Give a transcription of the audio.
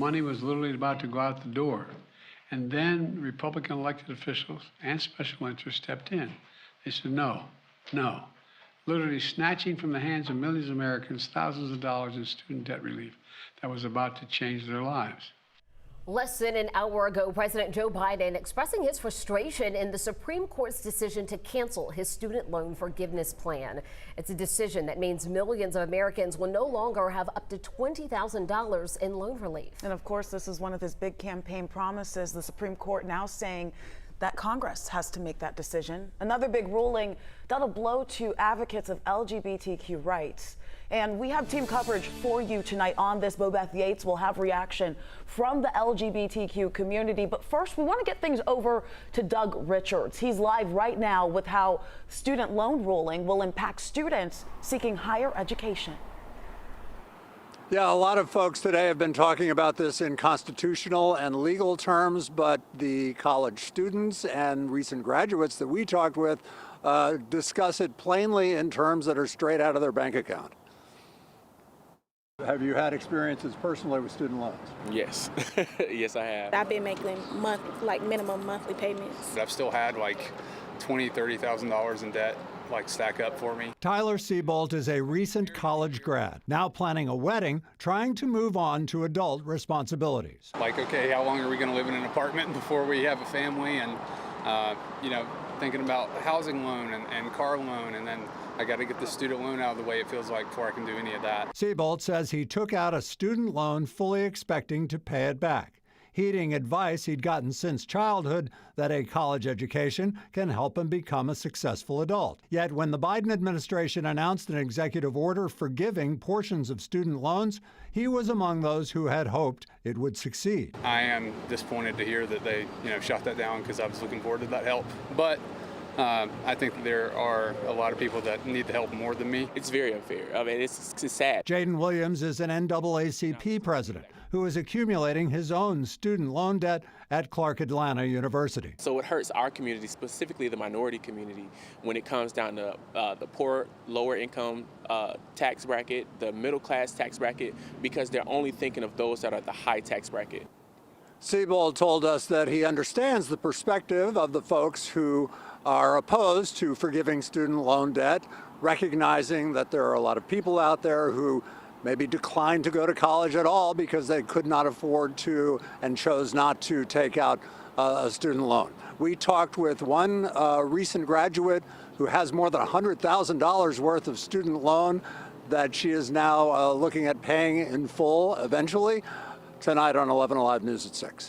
Money was literally about to go out the door. And then Republican elected officials and special interests stepped in. They said, no, no. Literally snatching from the hands of millions of Americans thousands of dollars in student debt relief that was about to change their lives. Less than an hour ago, President Joe Biden expressing his frustration in the Supreme Court's decision to cancel his student loan forgiveness plan. It's a decision that means millions of Americans will no longer have up to $20,000 in loan relief. And of course, this is one of his big campaign promises. The Supreme Court now saying that Congress has to make that decision. Another big ruling dealt a blow to advocates of LGBTQ rights. And we have team coverage for you tonight on this. Bobeth Yates will have reaction from the LGBTQ community. But first, we want to get things over to Doug Richards. He's live right now with how student loan ruling will impact students seeking higher education. Yeah, a lot of folks today have been talking about this in constitutional and legal terms, but the college students and recent graduates that we talked with discuss it plainly in terms that are straight out of their bank account. Have you had experiences personally with student loans? Yes, yes I have. I've been making minimum monthly payments. I've still had like $20,000, $30,000 in debt stack up for me. Tyler Seabolt is a recent college grad, now planning a wedding, trying to move on to adult responsibilities. Okay, how long are we going to live in an apartment before we have a family? And, thinking about housing loan and car loan, and then I got to get the student loan out of the way, it feels like, before I can do any of that. Seabolt says he took out a student loan fully expecting to pay it back, heeding advice he'd gotten since childhood that a college education can help him become a successful adult. Yet when the Biden administration announced an executive order forgiving portions of student loans, he was among those who had hoped it would succeed. I am disappointed to hear that they, shot that down, because I was looking forward to that help. But I think that there are a lot of people that need the help more than me. It's very unfair. I mean, it's sad. Jaden Williams is an NAACP president who is accumulating his own student loan debt at Clark Atlanta University. So it hurts our community, specifically the minority community, when it comes down to the poor, lower income tax bracket, the middle class tax bracket, because they're only thinking of those that are at the high tax bracket. Seabolt told us that he understands the perspective of the folks who are opposed to forgiving student loan debt, recognizing that there are a lot of people out there who maybe declined to go to college at all because they could not afford to and chose not to take out a student loan. We talked with one recent graduate who has more than $100,000 worth of student loan that she is now looking at paying in full eventually. Tonight on 11 Alive News at 6.